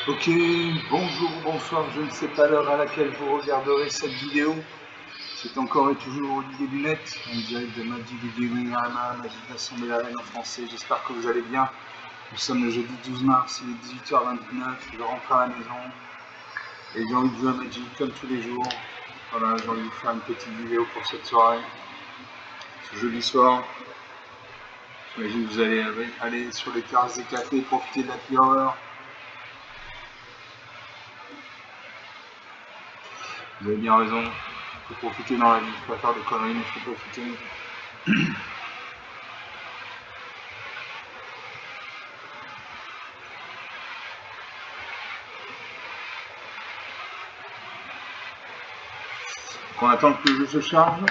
Ok, bonjour, bonsoir, je ne sais pas l'heure à laquelle vous regarderez cette vidéo. C'est encore et toujours Olivier Lunette, en direct de Magic Vidéorama, Magic d'Assemblée la Reine en français. J'espère que vous allez bien. Nous sommes le jeudi 12 mars, il est 18h29, je rentre à la maison. Et j'ai envie de jouer à Magic comme tous les jours. Voilà, j'ai envie de vous faire une petite vidéo pour cette soirée. Ce jeudi soir, j'imagine que vous allez aller sur les terrasses des cafés, profiter de la clear. Vous avez bien raison, il faut profiter dans la vie, il faut pas faire de conneries, mais il faut profiter. On attend que le jeu se charge.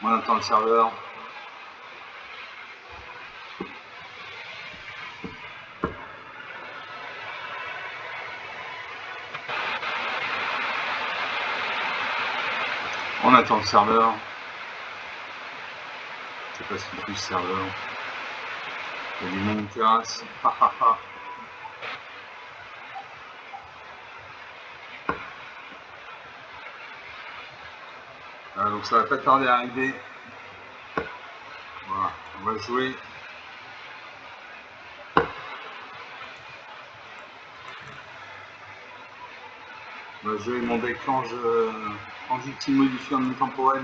On attend le serveur. On attend le serveur. Je sais pas ce qu'il fait le serveur. Il y a du monde en terrasse. Donc ça va pas tarder à arriver. Voilà, on va jouer. On va jouer mon deck ange ultime modifié en temporel.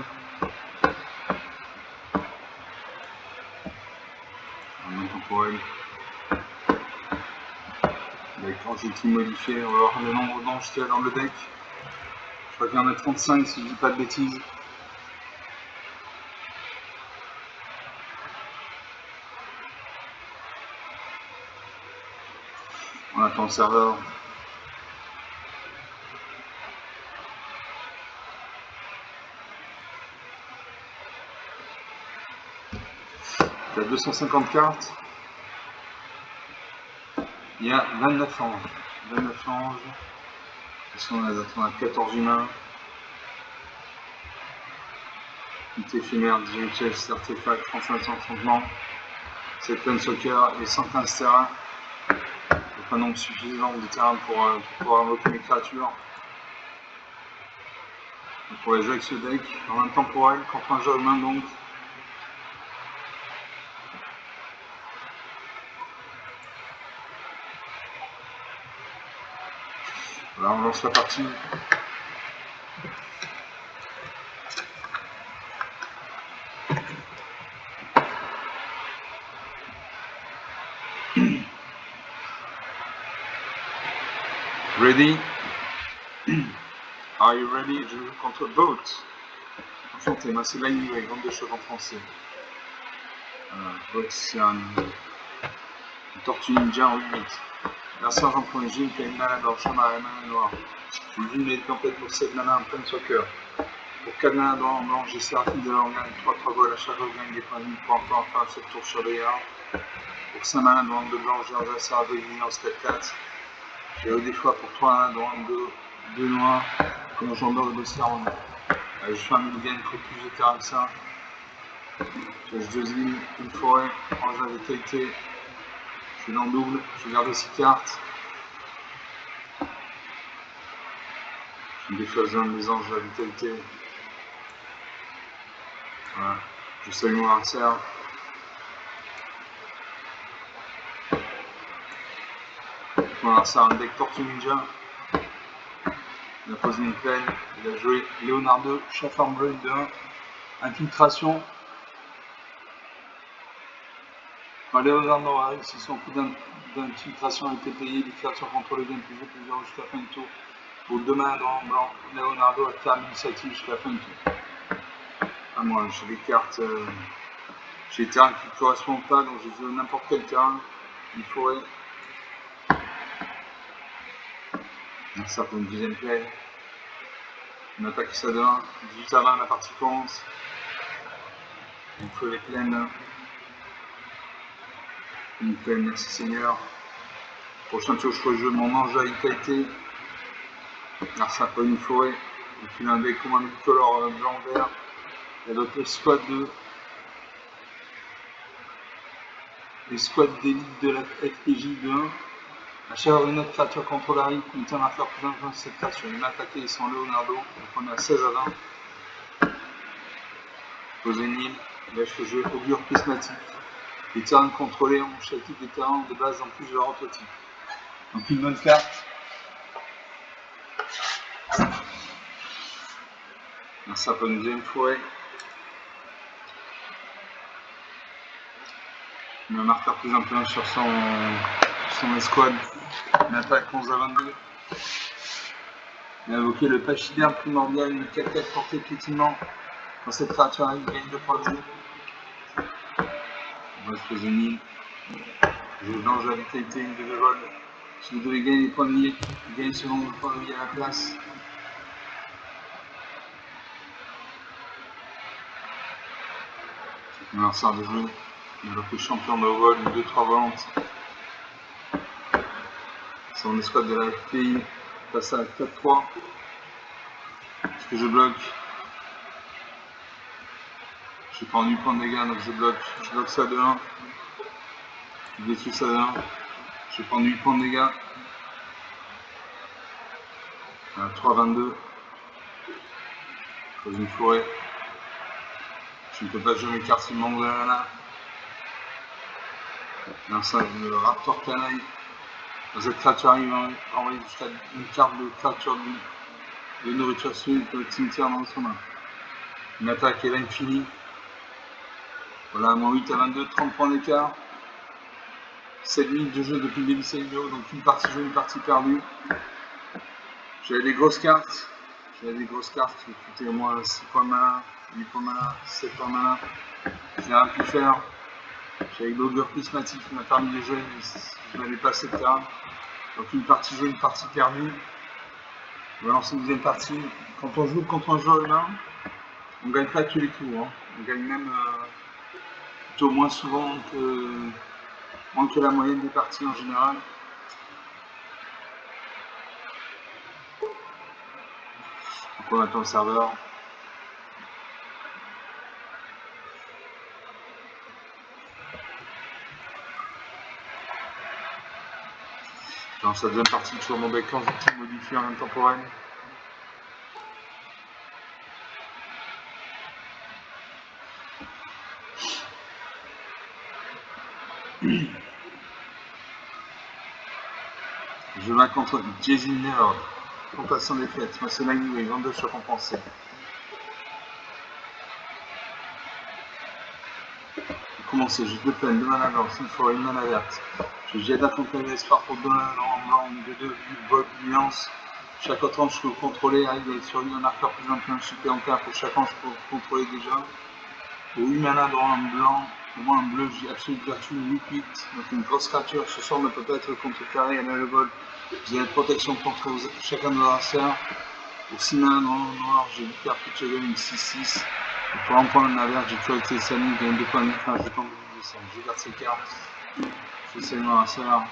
Temporel. Deck ange ultime modifié. On va voir le nombre d'anges qu'il y a dans le deck. Je crois qu'il y en a 35 si je dis pas de bêtises. On attend le serveur. Il y a 250 cartes. Il y a 29 anges. 29 anges. On a 14 humains. Unité éphémère, 18 pièces, artefacts, 35 enchantements, 7 planeswalkers et 115 terrains. Donc un nombre suffisant de terrains pour pouvoir invoquer mes créatures. On pourrait jouer avec ce deck en un temporel contre un jeu humain donc. Voilà, on lance la partie. Ready? Are you ready? Je joue contre Bolt. Enchanté, moi c'est Lightning avec 22 chevaux en français. Bolt c'est une tortue ninja en 8. Merci Jean Point Gilles qui a une malade en champ à la main noire. J'ai vu les tempêtes pour 7 mana en plein soccer. Pour 4 mana dans blanc, j'ai Séraphine de l'organe, 3 vols à chaque organe, des points de vie pour encore faire 7 tours sur les arts. Pour 5 mana dans de blanc, j'ai Ardassa avec Vigilance 4-4. J'ai eu des choix pour 3 mana dans 2 noirs, comme j'endors le Serron. Je fais un mulligan, il faut plus de terrain que ça. J'ai 2 îles, une forêt, ange de vitalité. Je suis dans le double, je garde 6 cartes. Je me défausse d'un des anges de la vitalité. Voilà. Je salue mon adversaire. Mon adversaire a un deck Tortue Ninja. Il a posé une plaine. Il a joué Leonardo, Chafarmbrain de 1. Infiltration. Leonardo a réussi son coup d'infiltration a été payé. Les créatures contrôlées viennent plus jouer plusieurs jusqu'à la fin du tour. Pour 2 mains dans blanc, Leonardo a terminé l'initiative jusqu'à la fin du tour. Ah, moi, j'ai des cartes. J'ai des terrains qui ne correspondent pas, donc j'ai joué n'importe quel terrain. Une forêt. Ça pour une deuxième play. On attaque ça de 1. 18 à 20, la partie commence. Il faut les plaines. Une plaine, merci Seigneur. Prochain tour, je ferai jouer mon ange à vitalité. Alors ça pas une forêt. Et puis un deck comme un color blanc-vert. Il y a donc les squads d'élite de la FPJ de 1. À chaque fois une autre créature contrôle arrive, contient un faire plus d'influence cette créature. Il m'a attaqué, ils sont Leonardo, donc on est à 16 à 20. Au Zénil, là je peux jouer Augure Prismatique. Les terrains contrôlés ont chaque type de terrain de base en plus de leur autre type. Donc une bonne carte. Un sapin de deuxième forêt. Il met un marqueur plus influence sur son escouade. Une attaque 11 à 22. Il a invoqué le Pachyderme primordial, une 4-4 portée piétinement. Quand cette créature arrive, il gagne 2 points de vie. On va se poser une île. Je change la vitalité, une de vol. Si vous devez gagner des points de vie, vous gagnez selon le point de vie à la place. Un lanceur de jeu. Il a le champion de vol, une 2-3 volante. Son escouade de la FPI passe à 4-3. Est-ce que je bloque? J'ai pas rendu point de dégâts donc je bloque ça de 1. Je détruis ça de 1. J'ai pas rendu point de dégâts. 3-22. Dans une forêt. Je ne peux pas jouer mes cartes s'il manque de la mana. Là, ça, le Raptor Canaille. Dans cette créature arrive à envoyer jusqu'à une carte de créature de nourriture solide de cimetière dans son main. Une attaque est l'infini. Voilà, moins 8 à 22, 30 points d'écart. 7 minutes de jeu depuis le début de cette vidéo, donc une partie jouée, une partie perdue. J'avais des grosses cartes. Qui coûtaient au moins 6 points de mana, 8 points de mana, 7 points de mana. J'ai rien pu faire. J'avais l'Augure Prismatique qui m'a permis de jouer, mais je n'avais pas assez de terrain. Donc une partie jouée, une partie perdue. On va lancer une deuxième partie. Quand on joue contre un joueur humain, on ne gagne pas tous les coups. Hein. On gagne même plutôt moins souvent que la moyenne des parties en général. Donc on attend le serveur. Dans sa deuxième partie, toujours mon deck quand modifié en même temporel. Je vais contre Jason Never. Compassion des fêtes. Moi c'est Magniway, 22 surcompensés. Commencer, j'ai 2 peines, 2 mana blanche, une forêt, une mana verte. J'ai jet d'affronter l'espoir pour 2 mana en blanc, une de 2, vol, nuance. Chaque autre ange que vous contrôlez arrive sur lui un marqueur plus un supplémentaire pour chaque ange que vous contrôlez déjà. Pour 8 mana dans un blanc, au moins un bleu, j'ai absolue vertu 8-8. Donc une grosse créature, ce sort ne peut pas être contrecarré, elle a le vol. Vous avez protection contre chacun de vos adversaires. Pour 6 mana dans le noir, j'ai 8 cartes qui check une 6-6. Pour un point de la verte, j'ai toujours été Samy, il gagne 2 points de vie, enfin je tente de ça. Je garde ces cartes. Je fais Samy dans la serre.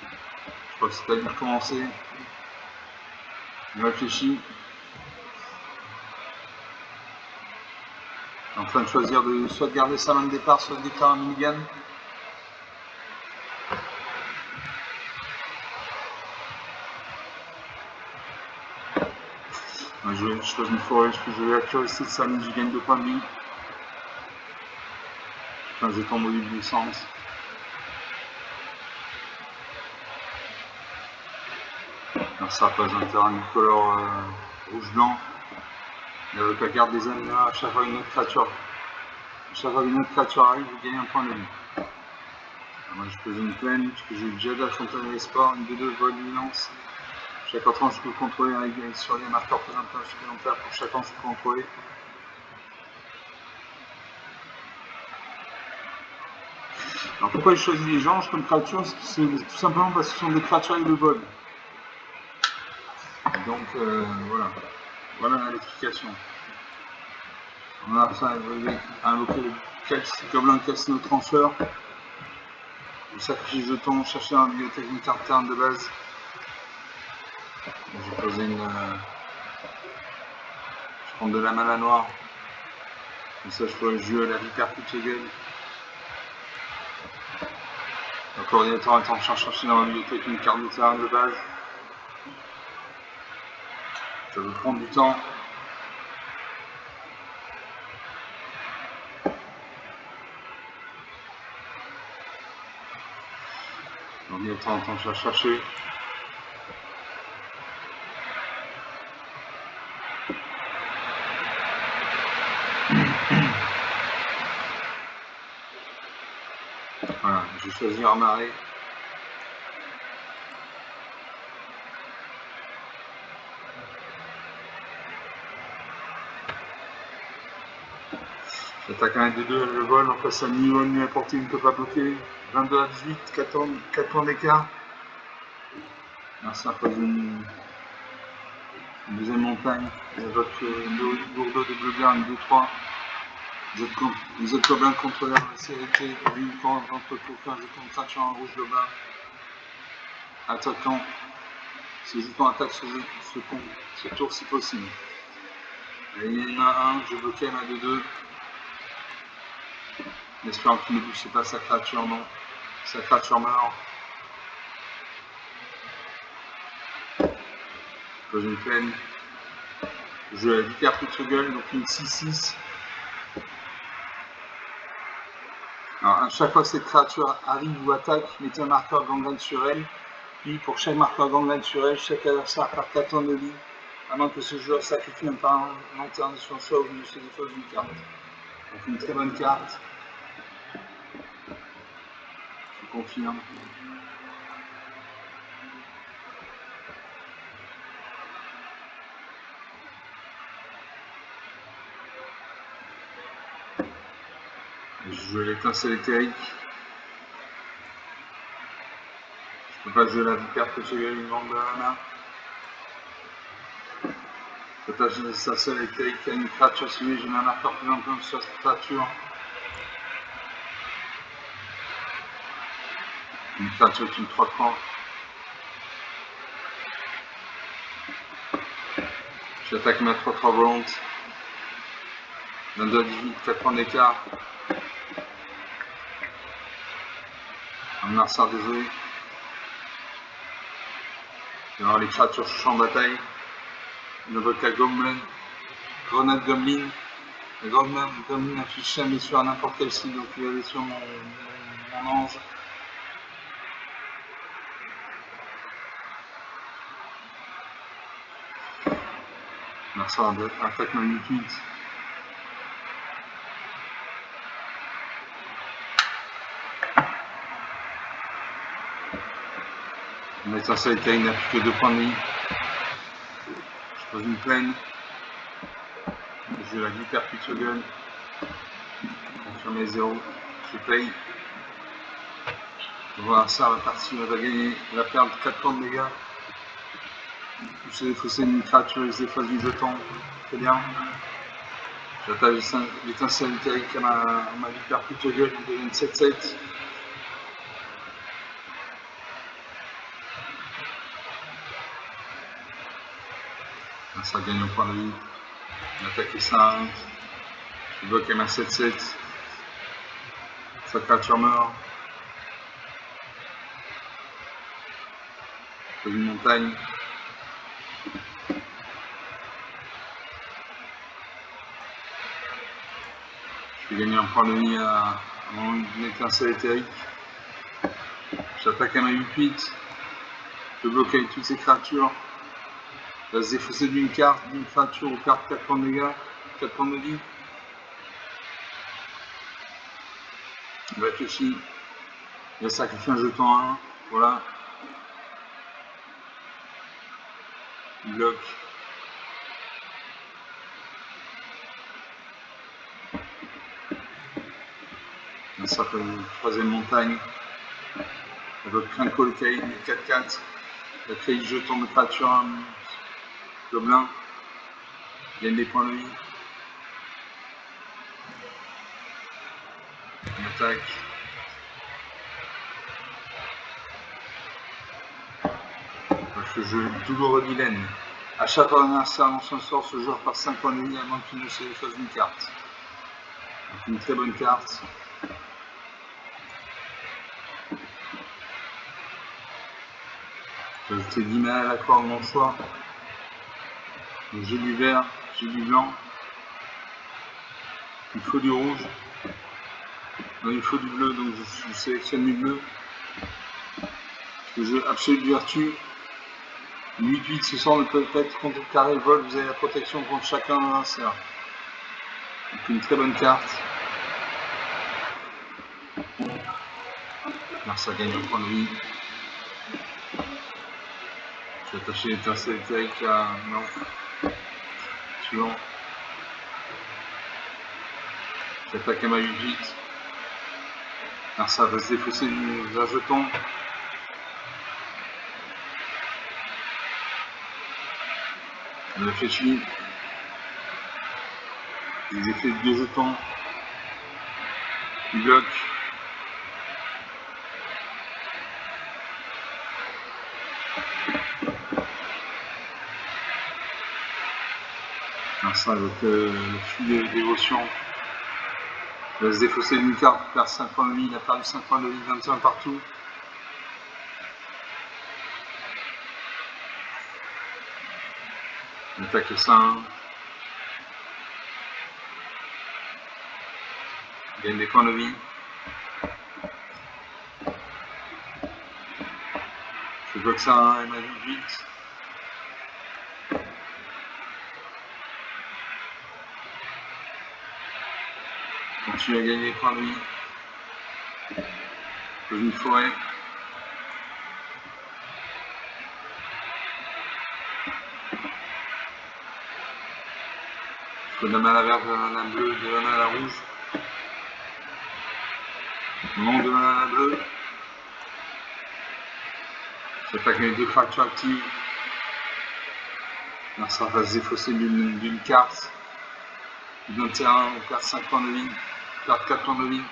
Je crois que c'est pas dû commencer. Je réfléchis. En train de choisir de soit de garder sa main de départ, soit de déclarer un minigun. Je choisis une forêt, je vais accuracy de Samy, je gagne 2 points de vie. Un jeton module d'essence. Alors ça passe un terrain de couleur rouge-blanc. Avec la garde des ennemis, à chaque fois une autre créature. À chaque fois une autre créature arrive, vous gagnez un point de vie. Moi je pose une plaine, parce que j'ai déjà de la fontaine de l'espoir, une de 2 vol luminance. Chaque entrant je peux contrôler avec sur les marqueurs plus supplémentaires pour chaque entrant je peux contrôler. Alors pourquoi j'ai choisi les anges comme créatures? C'est tout simplement parce que ce sont des créatures avec le vol. Donc voilà l'explication. On a invoqué le gobelin calcino trancheur. On sacrifie jetons, chercher dans la bibliothèque une carte terme de base. J'ai posé prendre de la mana noire. Comme ça, je pourrais jouer à la vipère Kuchegel. Le coordinateur est en train de chercher dans la bibliothèque une carte de terrain de base. Ça va prendre du temps. L'ordinateur est en train de chercher. Voilà, je vais choisir Marée. J'attaque un des deux, le vol, en face à niveau mieux apporté, il ne peut pas bloquer. 22 à 18, 4 points d'écart. Ça pose une deuxième montagne. Votre Lourdeau de bleu blanc, 2-3. Vous êtes bien contrôleur de la CRT, uniquement entre aucun jeton de traction en rouge de bas. Attaquant. Ce jeton attaque ce tour si possible. Et il y en a un, je bloquais un 2-2. Espérant qu'il ne touche pas sa créature, non. Sa créature meurt. Pose une peine. Je la vipère Kuchegel, donc une 6-6. Alors, à chaque fois que cette créature arrive ou attaque, mettez un marqueur gangrène sur elle. Puis, pour chaque marqueur gangrène sur elle, chaque adversaire perd 4 points de vie, à moins que ce joueur sacrifie un parent lanterne sur son choix ou ne se défausse d'une carte. Donc, une très bonne carte. Je confirme. Je joue l'étincelle éthérique. Je peux pas jouer la vipère Kuchegel, une manque de mana. Peut-être que c'est seule éthérique qui a une créature ciblée, j'ai un marqueur plus important sur cette créature. Une créature qui me 3 points. J'attaque ma 3-3 volante. 22 à 18, 4 points d'écart. Un Narsar désolé. Il va y avoir les créatures sur champ de bataille. Une Vocal Goblin. Grenade Goblin. La Grenade Goblin affiche jamais sur n'importe quel site, donc il va aller sur mon ange. Narsar attaque ma 8-8. L'étincelle éthérique n'a plus que 2 points de vie. Je pose une plaine. Je la vipère Kuchegel. Confirmé 0. Je paye. Voilà, ça, la partie va gagner. Il va perdre 4 points de dégâts. Je sais défausser une créature, il se défausse du jeton. Très bien. J'attaque l'étincelle éthérique à ma vipère Kuchegel. Il devient 7-7. Ça gagne un point de vie. J'attaque les 5. Je bloque à ma 7-7. Sa créature meurt. Je fais une montagne. Je vais gagner un point de vie à mon étincelle éthérique. J'attaque à ma 8-8. Je bloque avec toutes ces créatures. Il va se défausser d'une carte, d'une créature ou carte 4 points de dégâts, 4 points de vie. Il réfléchit. Il va sacrifier un jeton à 1. Voilà. Il bloque. Ça fait une troisième montagne. Votre Crinco le caïd, 4-4. Il a créé le jeton de créature gobelin. Il gagne des points de vie. Il attaque. Je joue douloureux vilaine. À chaque fois qu'un adversaire lance un sort, ce joueur perd 5 points de vie avant qu'il ne se choisisse une carte. Donc une très bonne carte. J'ai ajouté 10 mana à la corde de mon choix. Donc j'ai du vert, j'ai du blanc. Il faut du rouge. Non, il faut du bleu, donc je sélectionne du bleu. Le jeu Absolute Vertu. 8-8, ce sort ne peut pas être contrecarré, vol, vous avez la protection contre chacun d'un adversaire. Donc une très bonne carte. Alors ça gagne un point de vie. Je vais attacher l'étincelle électrique à... Non. Suivant. J'attaque à ma 8-8. Alors ça va se défausser d'un jeton. On a fait fini. J'ai fait 2 jetons. Du bloc. Alors ça avec le filet de dévotion. Il va se défausser d'une carte, il perd 5 points de vie, il a perdu 5 points de vie, 21 partout. On attaque le 5. Il gagne des points de vie. Je bloque ça et ma vie vite. Continue à gagner des points de vie. Dans une forêt. Je peux de la mana verte, de la mana bleue, de la mana rouge. Non de la mana bleue. J'attaque les 2 fractures actives. Alors ça va se défausser d'une carte. D'un terrain, on perd 5 points de vie. On perd 4 points de vie.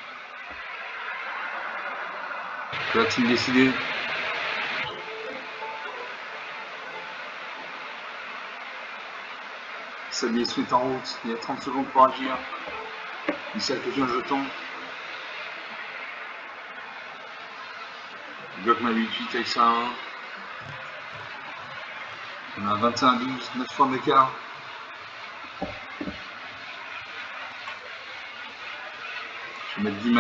Que va-t-il décider? Sa blessure est en route, il y a 30 secondes pour agir. Il sacrifie un jeton. Il bloque ma 8-8 avec ça 1. On a 21-12, 9 points d'écart. Je vais mettre 10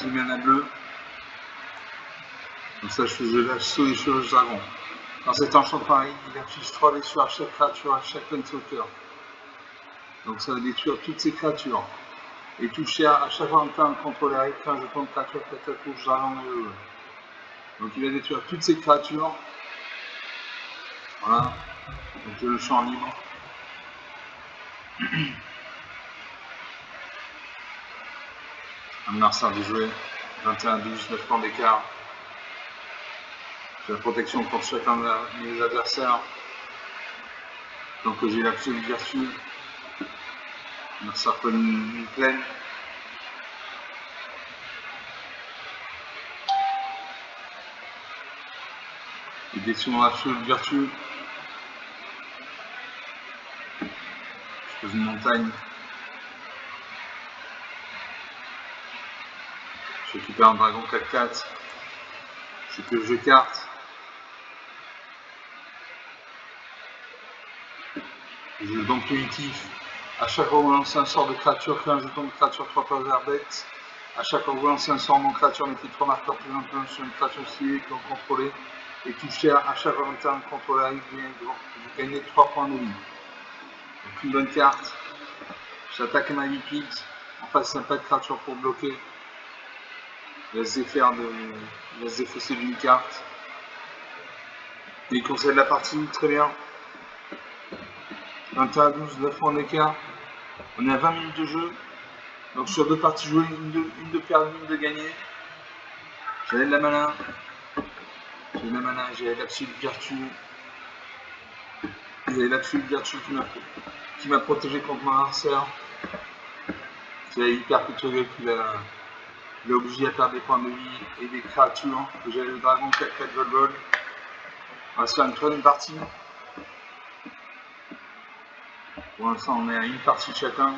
mana bleus. Comme ça, je lâche saut et chevauche dragon. Dans cet enchantement pareil, il affiche 3 blessures à chaque créature, à chaque planeswalker. Donc ça va détruire toutes ces créatures. Et toucher à chaque fois qu'un contrôle arrive, un jeton de créature qui attaque rouge, dragon et bleu. Donc il va détruire toutes ces créatures. Voilà. Donc j'ai le champ libre. Un adversaire de jouer. 21-12, 9 points d'écart. J'ai la protection contre chacun de mes adversaires. Donc j'ai l'absolue vertu. L'adversaire prend une plaine. Il détruit mon absolue vertu. Je pose une montagne. Je récupère un dragon 4-4. Je pioche 2 cartes. Je joue donc primitif. À chaque fois que vous lancez un sort de créature, créez un jeton de créature 3 fois vers bête. À chaque fois que vous lancez un sort non créature, mettez 3 marqueurs plus un sur une créature ciblée que vous contrôlez. Et touchez à chaque fois que un contrôle arrive, vous gagnez 3 points de vie. Donc une bonne carte. J'attaque ma 8-8. En face, il n'y a pas de créature pour bloquer. Il va se défausser d'une carte. Il concède la partie, très bien. 21-12, 9 points d'écart. On est à 20 minutes de jeu. Donc sur 2 parties jouées, une de perdue, une de gagnée. J'avais de la mana. J'ai de la mana, j'ai l'absolute vertu. J'ai l'absolute vertu qui m'a protégé contre mon adversaire. J'ai hyper culturel qui l'a obligé à perdre des points de vie et des créatures. J'avais le dragon 4-4 vol. On va se faire une troisième partie. Pour l'instant, on est à une partie chacun.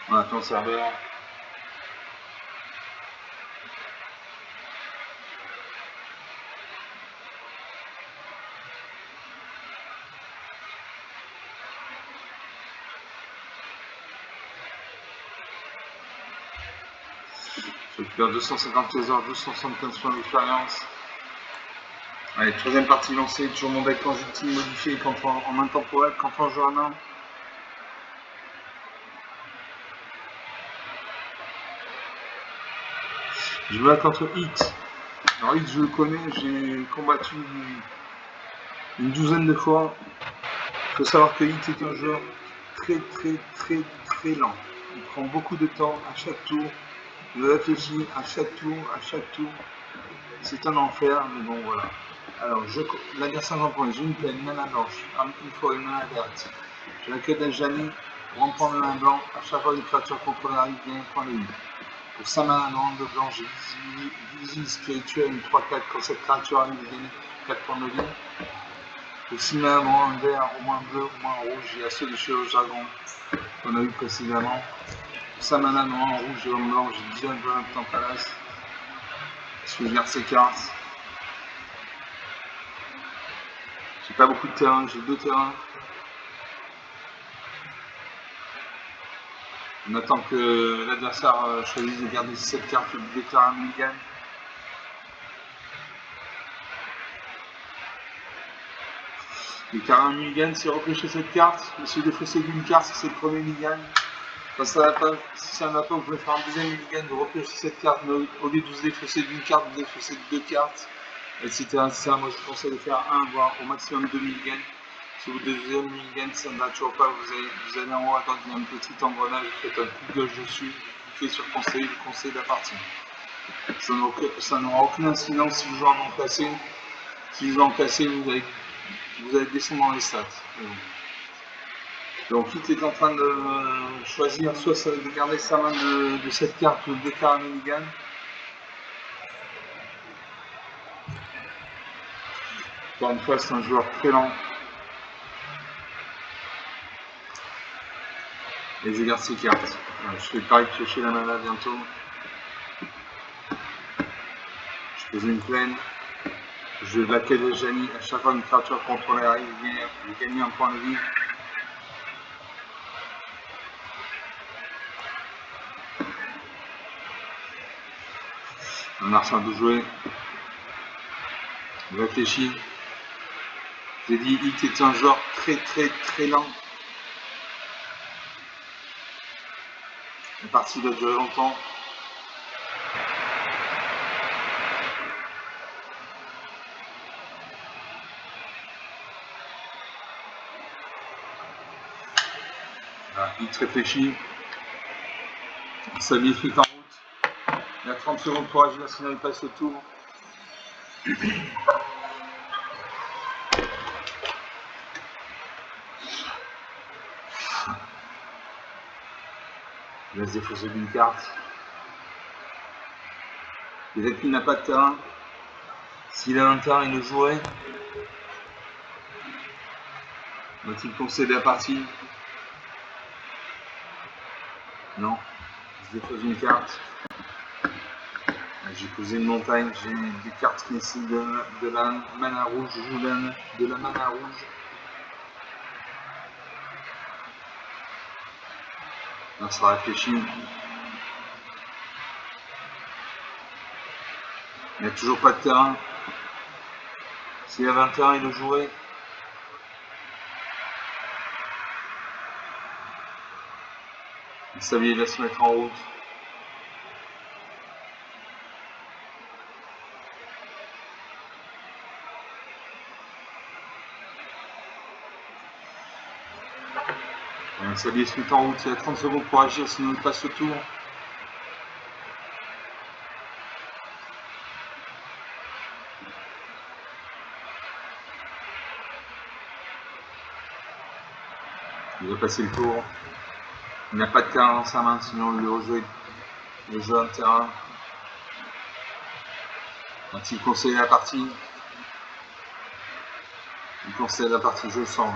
On attend le serveur. Je récupère 250 trésors, 275 points d'expérience. Allez, troisième partie lancée, toujours mon deck projectile modifié en intemporel quand on joue un an. Je vais contre Hit. Alors Hit, je le connais, j'ai combattu une douzaine de fois. Il faut savoir que Hit est un joueur très lent. Il prend beaucoup de temps à chaque tour. Il réfléchit à chaque tour. C'est un enfer, mais bon voilà. Alors, l'adversaire j'en prend, j'ai une plaine, mana blanche, une fois une mana verte. J'ai la quête d'Ajani, pour en prendre un blanc, à chaque fois une créature contrôlée arrive, gagne un point de vie. Pour 5 mana de blanc, j'ai visite spirituelle, une 3-4, quand cette créature arrive, gagne 4 points de vie. Pour 6 mana un vert, au moins bleu, au moins rouge, j'ai assaut de cheveux dragon, qu'on a eu précédemment. Pour 5 mana en rouge et en blanc, j'ai déjà un peu de temps palace. Est-ce que je garde ces cartes? J'ai pas beaucoup de terrain, j'ai 2 terrains. On attend que l'adversaire choisisse de garder cette carte et de déclarer un mulligan. Déclarer un mulligan, c'est repêcher cette carte. Monsieur défausser d'une carte, c'est le premier mulligan. Quand ça va pas, si ça ne va pas, vous pouvez faire un deuxième mulligan de repêcher cette carte, mais au lieu de vous défausser d'une carte, vous défaussez de 2 cartes, etc. Moi je conseille de faire 1, voire au maximum 2 mulligans. Si vous deuxième mulligan, ça ne va toujours pas, vous allez en haut à droite, il y a un petit engrenage, vous faites un coup de gauche dessus, vous cliquez sur conseil, vous conseillez la partie. Ça n'aura aucune incidence si vous jouez en placé. Si vous jouez en placé, vous allez descendre dans les stats. Donc Hit est en train de choisir soit de garder sa main de cette carte ou de déclarer un mulligan. Encore une fois, c'est un joueur très lent. Et je garde ses cartes. Je fais pareil piocher la mana bientôt. Je pose une plaine. Je vais backer de Jani. À chaque fois une créature contrôlée arrive, je gagne un point de vie. Un marchand de jouer. Je réfléchis. J'ai dit Hit est un joueur très lent. La partie va durer longtemps. Hit réfléchit. Sa vie est en route. Il a 30 secondes pour agir, sinon il passe le tour. Il va se défausser d'une carte. Peut-être qu'il n'a pas de terrain. S'il a un terrain, il le jouerait. Va-t-il concéder la partie? Non. Je dépose une carte. J'ai posé une montagne, j'ai des cartes qui nécessitent de la mana rouge, je joue de la mana rouge. Là, ça réfléchit. Il n'y a toujours pas de terrain. S'il y avait un terrain, il le jouerait. Il savait, il va se mettre en route. Ça lui se met en route, il a 30 secondes pour agir, sinon il passe le tour. Il va passer le tour. Il n'a pas de terrain dans sa main, sinon il le rejoue un terrain. Un-t-il conseillé la partie? Il conseille la partie, je le sens.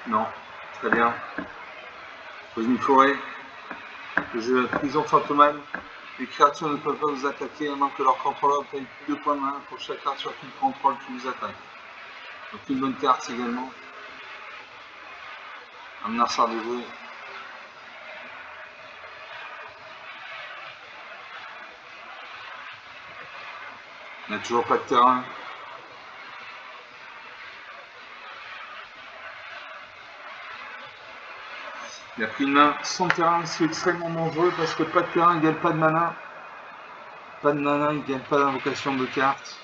Non, très bien. Pose une forêt. Le jeu de la prison fantomale. Les créatures ne peuvent pas vous attaquer à moins que leur contrôleur obtienne plus de points de main pour chaque créature qu'ils contrôlent qui vous attaque. Donc une bonne carte également. Un arçard de jeu. On n'a toujours pas de terrain. Il a pris une main sans terrain, c'est extrêmement dangereux parce que pas de terrain égale pas de mana. Pas de mana égale pas d'invocation de cartes.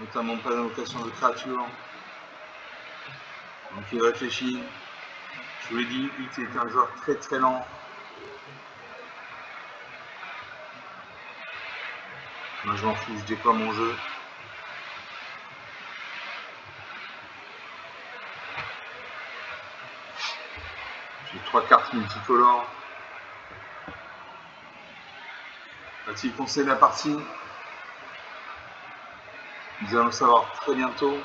Notamment pas d'invocation de créatures. Donc il réfléchit. Je vous l'ai dit, Hit est un joueur très très lent. Moi je m'en fous, je déploie mon jeu. J'ai 3 cartes multicolores. Va-t-il conseiller la partie? Nous allons le savoir très bientôt.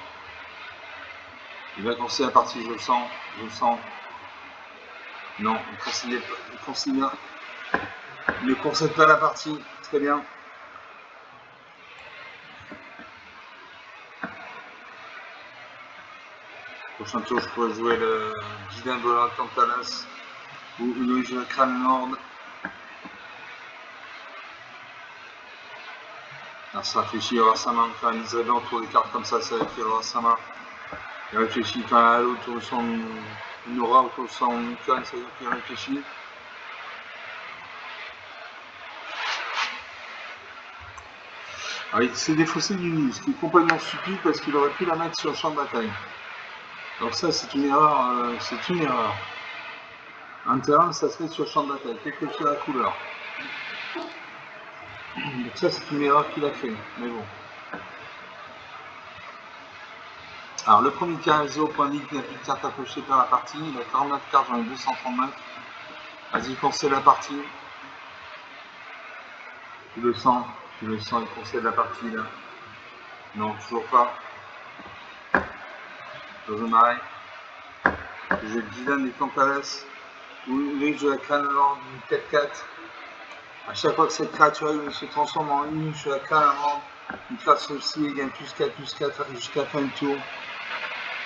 Il va conseiller la partie, je le sens. Non, il ne conseille pas la partie. Très bien. Prochain tour, je pourrais jouer le Gideon Volant Tantalas ou le jeu Crâne Nord. Alors ça réfléchit, il va avoir sa main, faire une Isabelle autour des cartes comme ça va qu'il va avoir sa main. Il réfléchit quand elle a autour de son une aura autour de son icône, ça veut dire qu'il réfléchit. Alors il s'est défaussé du nid, ce qui est complètement stupide parce qu'il aurait pu la mettre sur le champ de bataille. Donc ça c'est une erreur, Un terrain ça se met sur le champ de bataille, quelle que soit la couleur. Donc ça c'est une erreur qu'il a fait, mais bon. Alors le premier qui a 0 point ligue, il n'a plus de cartes à cocher par la partie, il a 49 cartes, j'en ai 239. Vas-y, conseille la partie. Tu le sens, il conseille la partie là. Non, toujours pas. Dans un marais. J'ai Dylan et Tantalas. Ou les jeux à crâne lors du 4-4. À chaque fois que cette créature se transforme en une jeu à crâne avant, une classe aussi gagne plus 4 jusqu'à la fin du tour.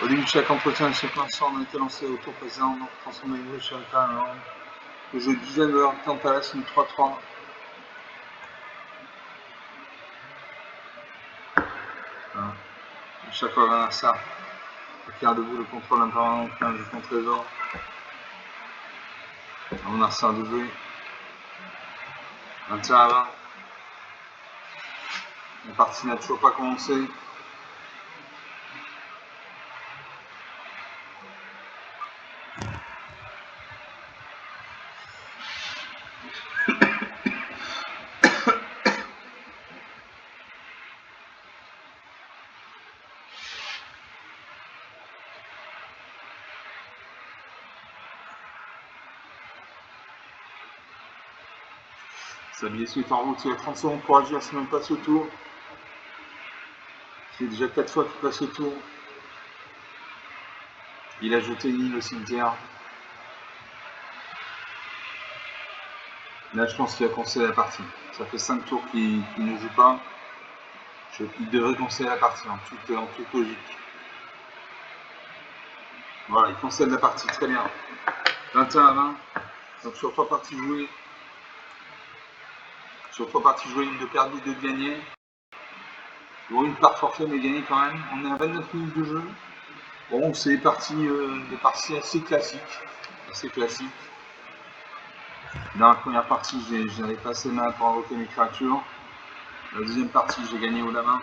Au début de chaque entretien, chaque lanceur a été lancé au tour précédent, donc transformer une jeu à crâne avant. Le jeu Dylan de Tantalas, une 3-3. Voilà. À chaque fois qu'on a ça. Gardez-vous le contrôle impermanent, un jeu contre trésor. On a ça à doubler. 21 à 20. La partie n'a toujours pas commencé. Sablier se met en route, il a 30 secondes pour agir, c'est même pas ce tour. C'est déjà 4 fois qu'il passe ce tour. Il a jeté une île au cimetière. Là, je pense qu'il a conseillé la partie. Ça fait 5 tours qu'il ne joue pas. Il devrait conseiller la partie en toute logique. Voilà, il conseille la partie, très bien. 21 à 20. Donc sur 3 parties jouées. Sur 3 parties jouées, une de perdue, 2 de gagnées. Bon, une part forfait, mais gagnée quand même. On est à 29 minutes de jeu. Bon, c'est des parties assez classiques. Dans la première partie, j'avais pas assez mal pour invoquer mes créatures. La deuxième partie, j'ai gagné haut la main.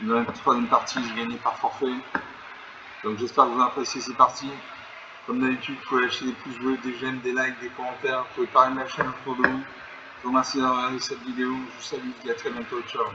Dans la troisième partie, j'ai gagné par forfait. Donc j'espère que vous appréciez ces parties. Comme d'habitude, vous pouvez lâcher des pouces bleus, des j'aime, des likes, des commentaires. Vous pouvez parler de la chaîne autour de vous. Je vous remercie d'avoir regardé cette vidéo. Je vous salue, je vous dis à très bientôt. Ciao.